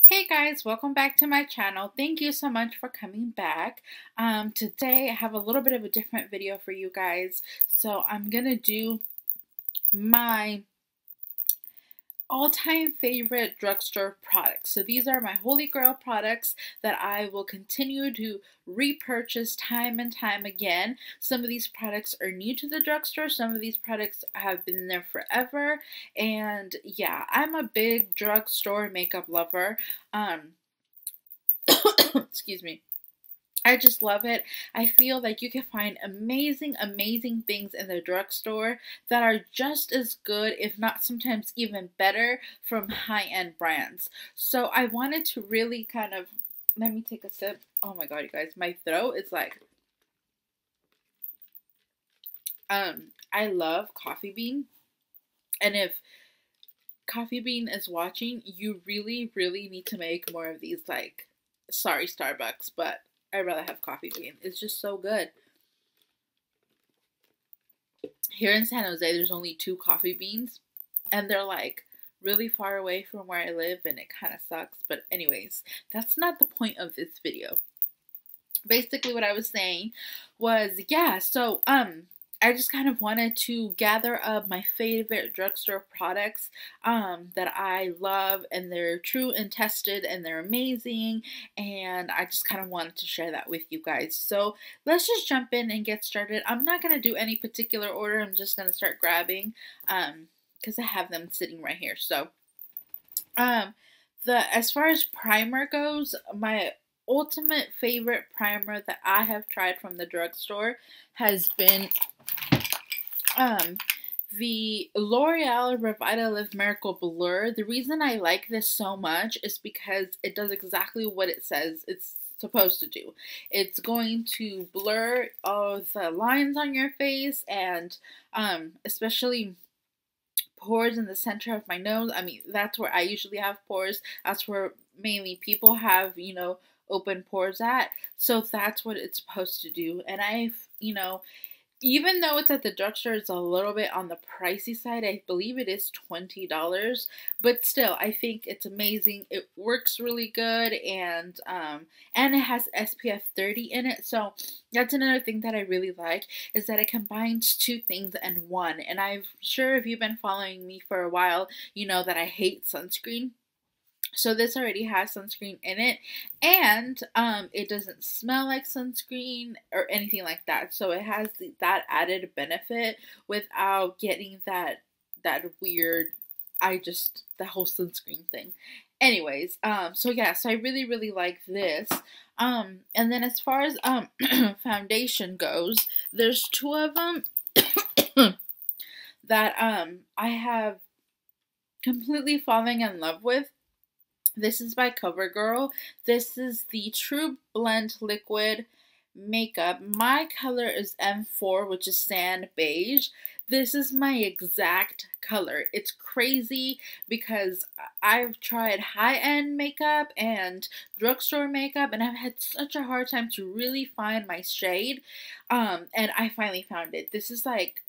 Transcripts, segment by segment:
Hey guys, welcome back to my channel. Thank you so much for coming back. Today I have a little bit of a different video for you guys. So I'm gonna do my all-time favorite drugstore products. So these are my holy grail products that I will continue to repurchase time and time again. Some of these products are new to the drugstore. Some of these products have been there forever. And yeah, I'm a big drugstore makeup lover. Excuse me. I just love it. I feel like you can find amazing, amazing things in the drugstore that are just as good, if not sometimes even better, from high-end brands. So I wanted to really kind of, let me take a sip. Oh my god, you guys, my throat is like, I love Coffee Bean. And if Coffee Bean is watching, you really, really need to make more of these, like, sorry Starbucks, but I'd rather have Coffee Bean. It's just so good. Here in San Jose, there's only two Coffee Beans, and they're like really far away from where I live, and it kind of sucks. But anyways, that's not the point of this video. Basically, what I was saying was, yeah, so I just kind of wanted to gather up my favorite drugstore products that I love, and they're true and tested, and they're amazing, and I just kind of wanted to share that with you guys. So let's just jump in and get started. I'm not going to do any particular order. I'm just going to start grabbing because I have them sitting right here. So um, as far as primer goes, my ultimate favorite primer that I have tried from the drugstore has been um, the L'Oreal Revitalift Miracle Blur. The reason I like this so much is because it does exactly what it says it's supposed to do. It's going to blur all the lines on your face, and especially pores in the center of my nose. I mean, that's where I usually have pores. That's where mainly people have, open pores at. So that's what it's supposed to do. And even though it's at the drugstore, it's a little bit on the pricey side. I believe it is $20, but still, I think it's amazing. It works really good, and it has SPF 30 in it. So that's another thing that I really like, is that it combines two things in one. And I'm sure if you've been following me for a while, you know that I hate sunscreen. So this already has sunscreen in it, and it doesn't smell like sunscreen or anything like that. So it has that added benefit without getting that weird, the whole sunscreen thing. Anyways, so yeah, so I really, really like this. And then as far as foundation goes, there's two of them that I have completely fallen in love with. This is by CoverGirl. This is the True Blend Liquid Makeup. My color is M4, which is sand beige. This is my exact color. It's crazy because I've tried high-end makeup and drugstore makeup, and I've had such a hard time to really find my shade. And I finally found it. This is like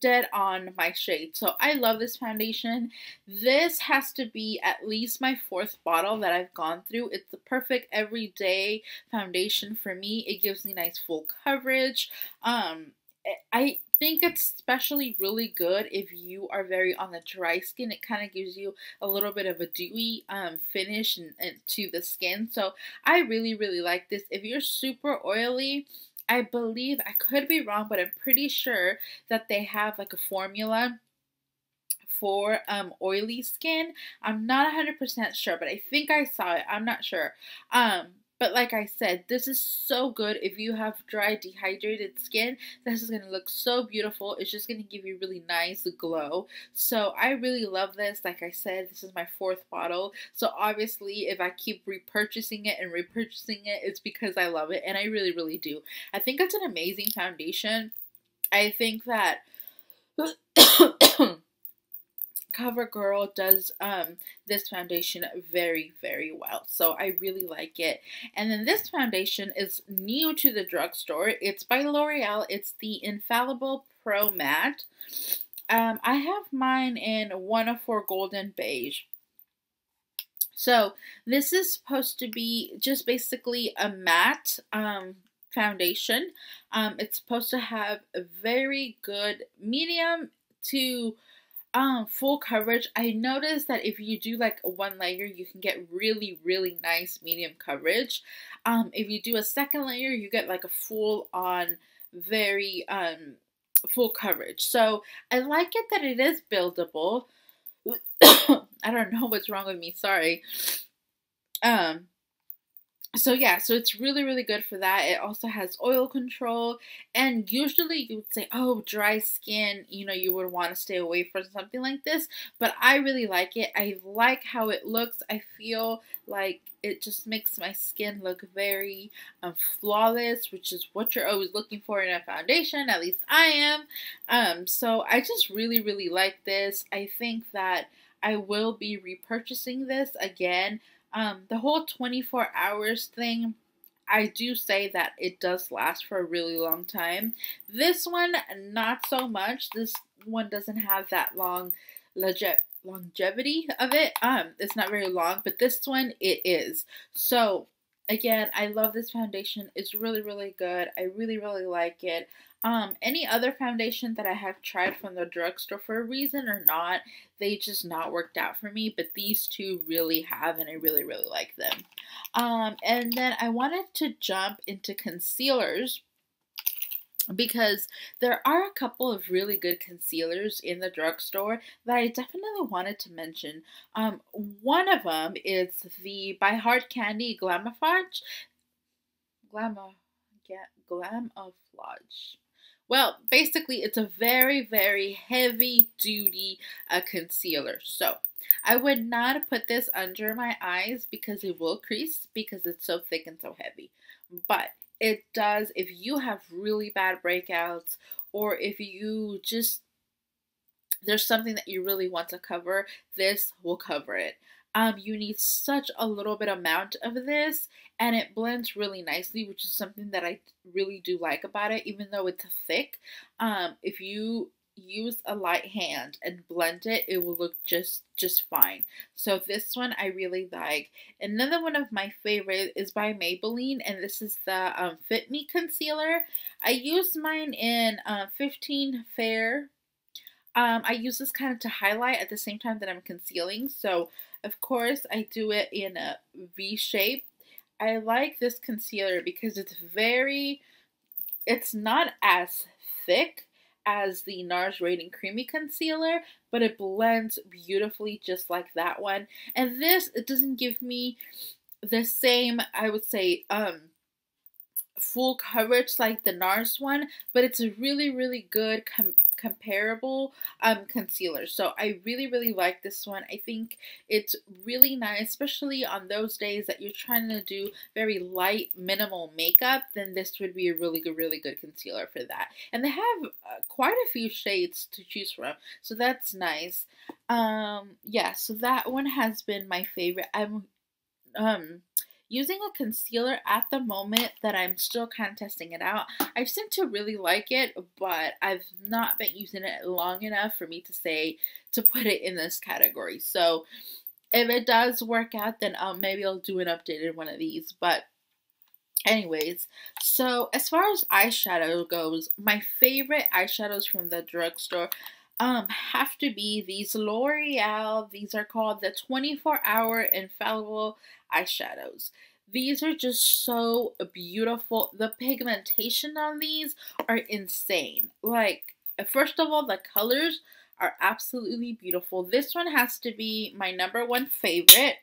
dead on my shade. So I love this foundation. This has to be at least my fourth bottle that I've gone through. It's the perfect everyday foundation for me. It gives me nice full coverage. I think it's especially really good if you are very on the dry skin. It kind of gives you a little bit of a dewy finish and to the skin. So I really, really like this. If you're super oily, I believe, I could be wrong, but I'm pretty sure that they have like a formula for oily skin. I'm not 100% sure, but I think I saw it. I'm not sure. But like I said, this is so good if you have dry, dehydrated skin. This is going to look so beautiful. It's just going to give you really nice glow. So I really love this. Like I said, this is my fourth bottle. So obviously, if I keep repurchasing it and repurchasing it, it's because I love it. And I really, really do. I think it's an amazing foundation. I think that CoverGirl does this foundation very, very well. So I really like it. And then this foundation is new to the drugstore. It's by L'Oreal. It's the Infallible Pro Matte. I have mine in 104 Golden Beige. So this is supposed to be just basically a matte foundation. It's supposed to have a very good medium to full coverage. I noticed that if you do like one layer, you can get really, really nice medium coverage. If you do a second layer, you get like a full on very full coverage. So I like it that it is buildable. I don't know what's wrong with me. Sorry. Um, so yeah, so it's really, really good for that. It also has oil control, and usually you would say, oh, dry skin, you know, you would want to stay away from something like this, but I really like it. I like how it looks. I feel like it just makes my skin look very flawless, which is what you're always looking for in a foundation. At least I am. So I just really, really like this. I think that I will be repurchasing this again. The whole 24 hours thing, I do say that it does last for a really long time. This one, not so much. This one doesn't have that long longevity of it. It's not very long, but this one, it is. So, again, I love this foundation. It's really, really good. I really, really like it. Any other foundation that I have tried from the drugstore, for a reason or not, they just not worked out for me, but these two really have, and I really, really like them. And then I wanted to jump into concealers, because there are a couple of really good concealers in the drugstore that I definitely wanted to mention. One of them is the By Heart Candy Glamaflauge. Glamaflauge. Well, basically, it's a very, very heavy duty concealer. So, I would not put this under my eyes because it will crease because it's so thick and so heavy. But it does, if you have really bad breakouts, or if you just, there's something that you really want to cover, this will cover it. You need such a little bit amount of this, and it blends really nicely, which is something that I really do like about it, even though it's thick. If you use a light hand and blend it, it will look just fine. So this one I really like. Another one of my favorite is by Maybelline, and this is the Fit Me concealer. I use mine in 15 Fair. I use this kind of to highlight at the same time that I'm concealing. So, of course, I do it in a V shape. I like this concealer because it's not as thick as the NARS Radiant Creamy Concealer, but it blends beautifully just like that one. And this, it doesn't give me the same, I would say, full coverage like the NARS one, but it's a really, really good comparable concealer. So I really, really like this one. I think it's really nice, especially on those days that you're trying to do very light, minimal makeup. Then this would be a really good concealer for that. And they have quite a few shades to choose from, so that's nice. Yeah, so that one has been my favorite. I'm using a concealer at the moment that I'm still kind of testing it out. I seem to really like it, but I've not been using it long enough for me to say to put it in this category. So if it does work out, then maybe I'll do an updated one of these. But anyways, so as far as eyeshadow goes, my favorite eyeshadows from the drugstore have to be these L'Oreal. These are called the 24-Hour Infallible eyeshadows. These are just so beautiful. The pigmentation on these are insane. Like, first of all, the colors are absolutely beautiful. This one has to be my #1 favorite,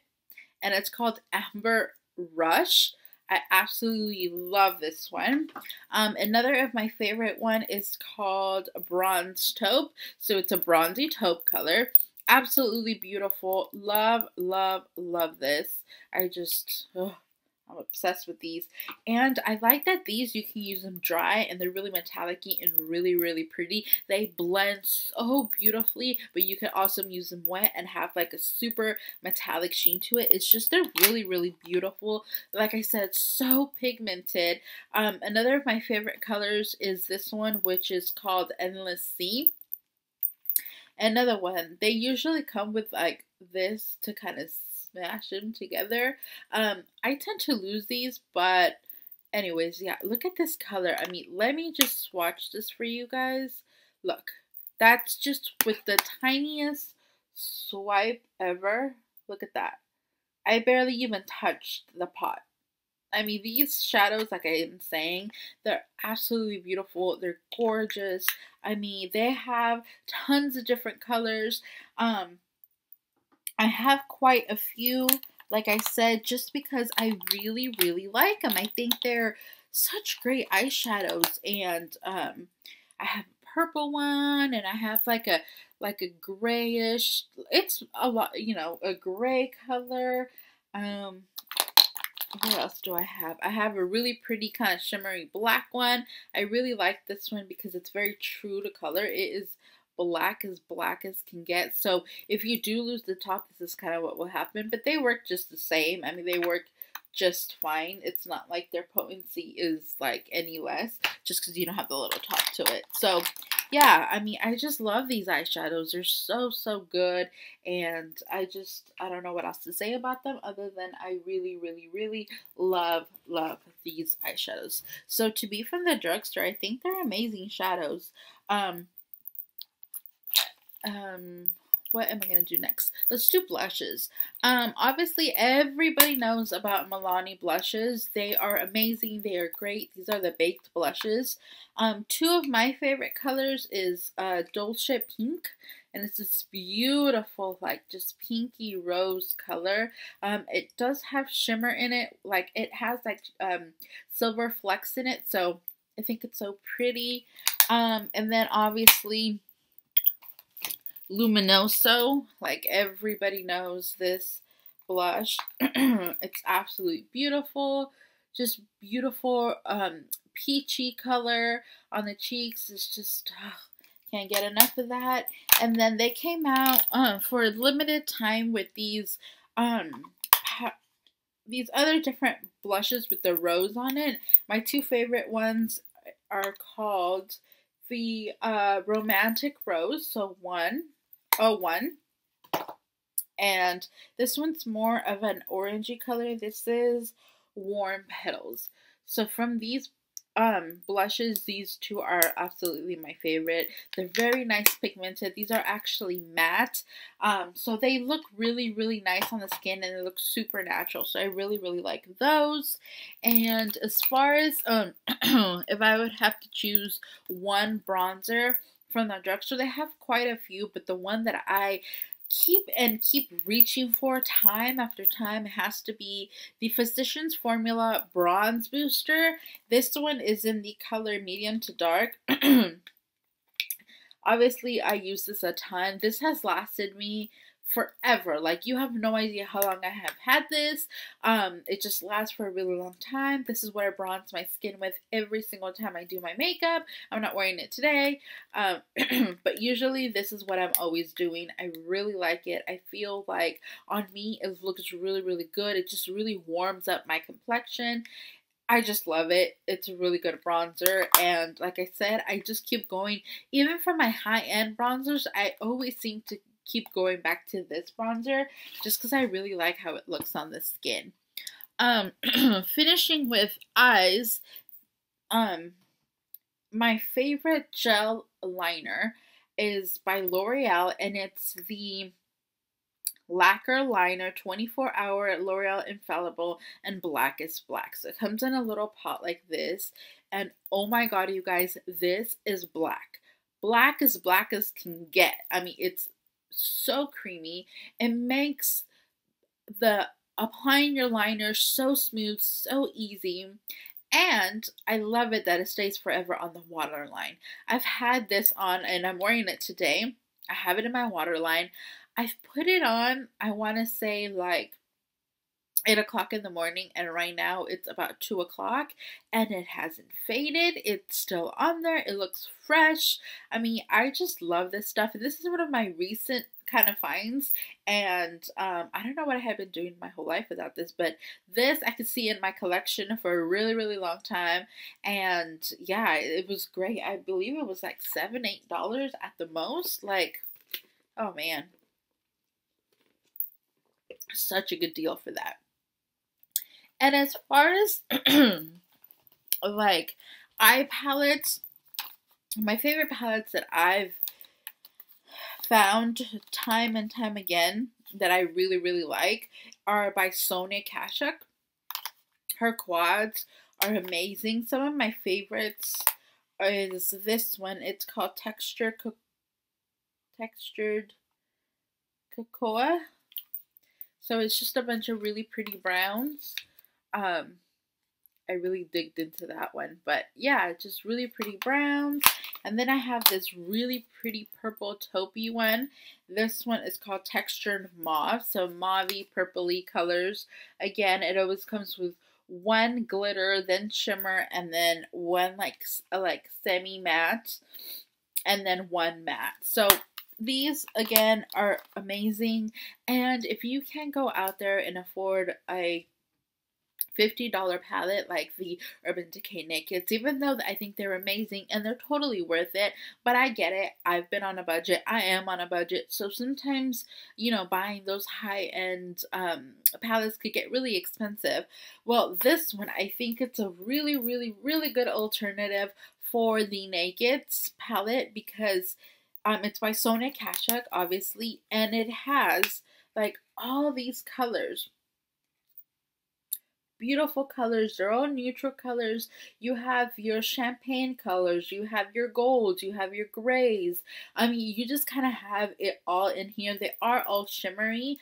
and it's called Amber Rush. I absolutely love this one. Another of my favorite one is called Bronze Taupe. So it's a bronzy taupe color. Absolutely beautiful. Love, love, love this. I'm obsessed with these. And I like that these, you can use them dry and they're really metallic-y and really, really pretty. They blend so beautifully, but you can also use them wet and have like a super metallic sheen to it. It's just, they're really, really beautiful. Like I said, so pigmented. Another of my favorite colors is this one, which is called Endless Sea. Another one, they usually come with like this to kind of smash them together. I tend to lose these, but anyways, yeah, look at this color. I mean, let me just swatch this for you guys. Look, that's just with the tiniest swipe ever. Look at that. I barely even touched the pot. I mean, these shadows, like I am saying, they're absolutely beautiful. They're gorgeous. I mean, they have tons of different colors. I have quite a few, like I said, just because I really, really like them. I think they're such great eyeshadows. And I have a purple one, and I have like a grayish. It's a lot, you know, a gray color. What else do I have? I have a really pretty kind of shimmery black one. I really like this one because it's very true to color. It is black as can get. So if you do lose the top, this is kind of what will happen. But they work just the same. I mean, they work just fine. It's not like their potency is like any less just because you don't have the little top to it. So yeah, I mean, I just love these eyeshadows. They're so, so good. And I don't know what else to say about them other than I really, really, really love these eyeshadows. So to be from the drugstore, I think they're amazing shadows. What am I going to do next? Let's do blushes. Obviously everybody knows about Milani blushes. They are amazing. They are great. These are the baked blushes. Two of my favorite colors is Dolce Pink, and it's this beautiful, like, just pinky rose color. It does have shimmer in it. Like, it has, like, silver flecks in it, so I think it's so pretty. And then, obviously, Luminoso, like everybody knows this blush. It's absolutely beautiful, just beautiful peachy color on the cheeks. It's just can't get enough of that. And then they came out for a limited time with these other different blushes with the rose on it. My two favorite ones are called the Romantic Rose, so 101, and this one's more of an orangey color. This is Warm Petals. So from these blushes, these two are absolutely my favorite. They're very nice pigmented. These are actually matte, so they look really, really nice on the skin, and they look super natural. So I really, really like those. And as far as if I would have to choose one bronzer from the drugstore, they have quite a few, but the one that I keep reaching for time after time has to be the Physicians Formula Bronze Booster. This one is in the color medium to dark. Obviously, I use this a ton. This has lasted me forever. Like, you have no idea how long I have had this. It just lasts for a really long time. This is what I bronze my skin with every single time I do my makeup. I'm not wearing it today, but usually this is what I'm always doing. I really like it. I feel like on me it looks really, really good. It just really warms up my complexion. I just love it. It's a really good bronzer, and like I said, I just keep going. Even for my high-end bronzers, I always seem to keep going back to this bronzer just because I really like how it looks on the skin. Finishing with eyes, my favorite gel liner is by L'Oreal, and it's the Lacquer Liner 24-hour L'Oreal Infallible and Black is Black. So it comes in a little pot like this, and oh my god, you guys, this is black. Black as can get. I mean, it's so creamy. It makes the applying your liner so smooth, so easy. And I love it that it stays forever on the waterline. I've had this on, and I'm wearing it today. I have it in my waterline. I've put it on, I want to say, like 8 o'clock in the morning, and right now it's about 2 o'clock, and it hasn't faded. It's still on there. It looks fresh. I mean, I just love this stuff. This is one of my recent kind of finds, and I don't know what I have been doing my whole life without this, but this I could see in my collection for a really, really long time. And yeah, it was great. I believe it was like $7-8 at the most. Like, oh man. Such a good deal for that. And as far as like eye palettes, my favorite palettes that I've found time and time again that I really, really like are by Sonia Kashuk. Her quads are amazing. Some of my favorites is this one. It's called Textured Cocoa. So it's just a bunch of really pretty browns. I really digged into that one. But yeah, just really pretty browns. And then I have this really pretty purple taupey one. This one is called Textured Mauve. So mauvey, purpley colors. Again, it always comes with one glitter, then shimmer, and then one like semi matte, and then one matte. So these again are amazing. And if you can go out there and afford a $50 palette like the Urban Decay Nakeds, even though I think they're amazing and they're totally worth it, but I get it. I've been on a budget. I am on a budget. So sometimes, you know, buying those high-end palettes could get really expensive. Well, this one, I think it's a really, really, really good alternative for the Nakeds palette because it's by Sonia Kashuk, obviously, and it has like all these colors. Beautiful colors. They're all neutral colors. You have your champagne colors, you have your golds, you have your grays. I mean, you just kind of have it all in here. They are all shimmery,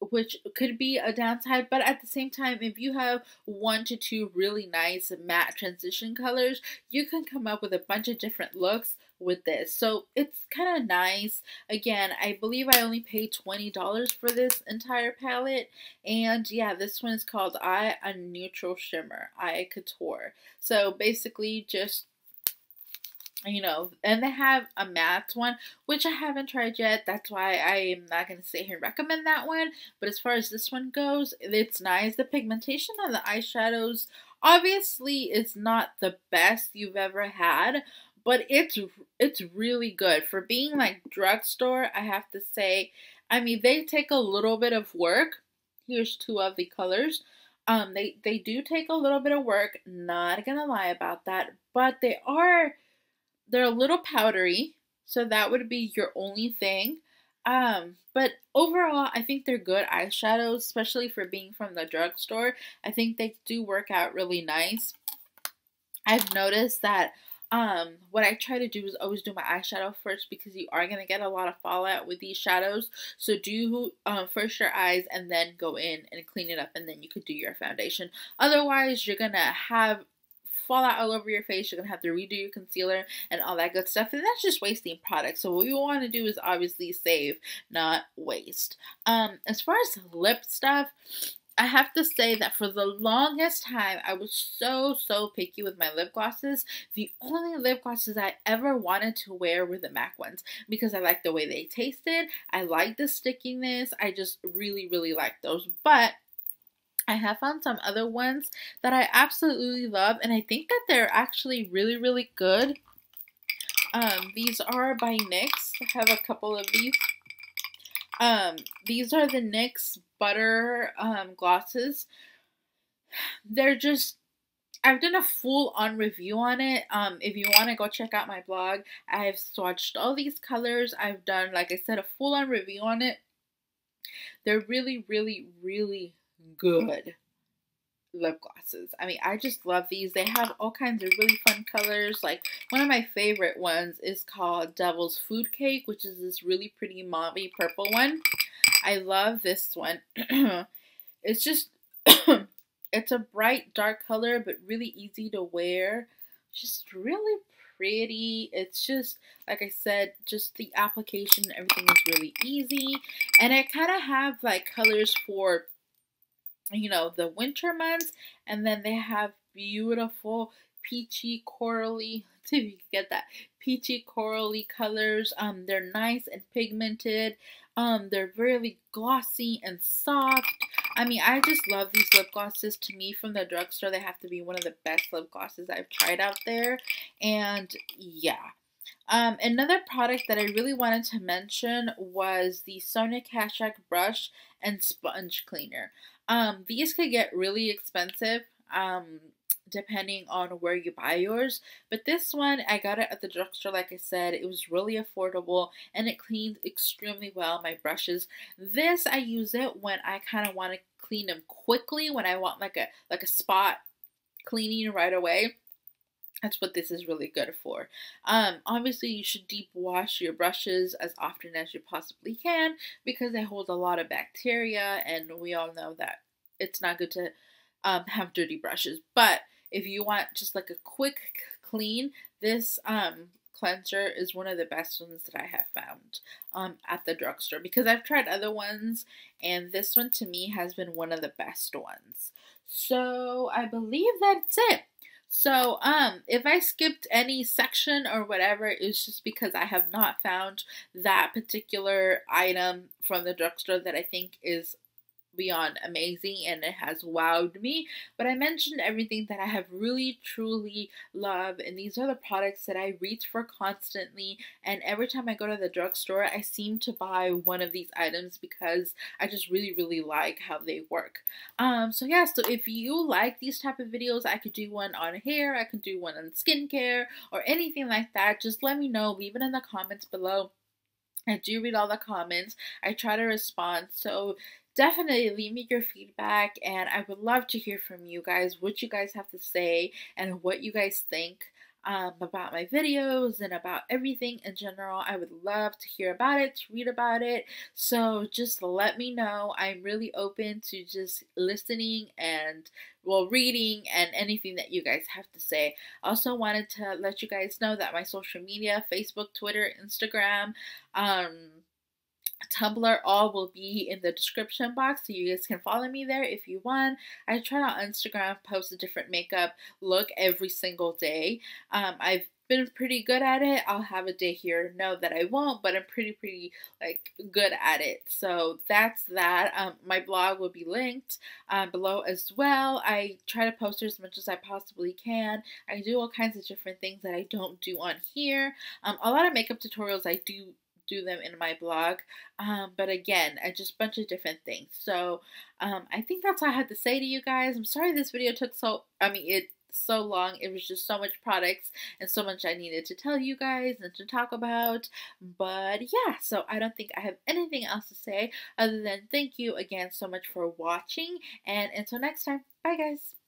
which could be a downside, but at the same time, if you have 1 to 2 really nice matte transition colors, you can come up with a bunch of different looks with this. So it's kind of nice. Again, I believe I only paid $20 for this entire palette, and yeah, this one is called Eye a Neutral Shimmer, Eye Couture. So basically just, you know, and they have a matte one, which I haven't tried yet. That's why I am not going to sit here and recommend that one. But as far as this one goes, it's nice. The pigmentation on the eyeshadows obviously is not the best you've ever had, but it's really good. For being like Drugstore, I have to say, I mean, they take a little bit of work. Here's 2 of the colors. They do take a little bit of work, not gonna lie about that, but they're a little powdery, so that would be your only thing. But overall, I think they're good eyeshadows, especially for being from the Drugstore. I think they do work out really nice. I've noticed that what I try to do is always do my eyeshadow first because you are going to get a lot of fallout with these shadows. So do first your eyes and then go in and clean it up, and then you could do your foundation. Otherwise, you're going to have fallout all over your face. You're going to have to redo your concealer and all that good stuff. And that's just wasting product. So what we want to do is obviously save, not waste. As far as lip stuff, I have to say that for the longest time, I was so picky with my lip glosses. The only lip glosses I ever wanted to wear were the MAC ones because I liked the way they tasted. I liked the stickiness. I just really liked those. But I have found some other ones that I absolutely love, and I think that they're actually really good. These are by NYX. I have a couple of these. These are the NYX Butter glosses. They're just, I've done a full-on review on it. If you want to go check out my blog, I've swatched all these colors. I've done, like I said, a full-on review on it. They're really good lip glosses. I mean, I just love these. They have all kinds of really fun colors. Like, one of my favorite ones is called Devil's Food Cake, which is this really pretty mauvey purple one. I love this one. It's just, it's a bright, dark color, but really easy to wear. Just really pretty. It's just, like I said, just the application, everything is really easy. And I kind of have, like, colors for, you know, the winter months, and then they have beautiful peachy corally, let's see if you can get that, peachy corally colors. They're nice and pigmented. They're really glossy and soft. I mean, I just love these lip glosses. To me, from the Drugstore, they have to be one of the best lip glosses I've tried out there. And yeah, Another product that I really wanted to mention was the Sonia Kashak brush and sponge cleaner. These could get really expensive, depending on where you buy yours. But this one, I got it at the drugstore, like I said. It was really affordable and it cleaned extremely well my brushes. This, I use it when I kind of want to clean them quickly, when I want like a spot cleaning right away. That's what this is really good for. Obviously, you should deep wash your brushes as often as you possibly can because they hold a lot of bacteria, and we all know that it's not good to have dirty brushes. But if you want just like a quick clean, this cleanser is one of the best ones that I have found at the drugstore, because I've tried other ones and this one to me has been one of the best ones. So I believe that's it. So, if I skipped any section or whatever, it's just because I have not found that particular item from the drugstore that I think is beyond amazing and it has wowed me. But I mentioned everything that I have really truly loved, and these are the products that I reach for constantly, and every time I go to the drugstore I seem to buy one of these items because I just really like how they work. So yeah, so if you like these type of videos, I could do one on hair, I could do one on skincare or anything like that. Just let me know, leave it in the comments below. I do read all the comments. I try to respond. So definitely leave me your feedback, and I would love to hear from you guys, what you guys have to say and what you guys think about my videos and about everything in general. I would love to hear about it, to read about it. So just let me know. I'm really open to just listening and, well, reading and anything that you guys have to say. Also wanted to let you guys know that my social media, Facebook, Twitter, Instagram, Tumblr, all will be in the description box, so you guys can follow me there if you want. I try on Instagram, post a different makeup look every single day. I've been pretty good at it. I'll have a day here, no, that I won't, but I'm pretty like good at it. So that's that. My blog will be linked below as well. I try to post as much as I possibly can. I do all kinds of different things that I don't do on here. A lot of makeup tutorials I do them in my blog, but again, I just bunch of different things. So I think that's all I had to say to you guys. I'm sorry this video took so long. It was just so much products and so much I needed to tell you guys and to talk about. But yeah, so I don't think I have anything else to say other than thank you again so much for watching, and until next time, bye guys.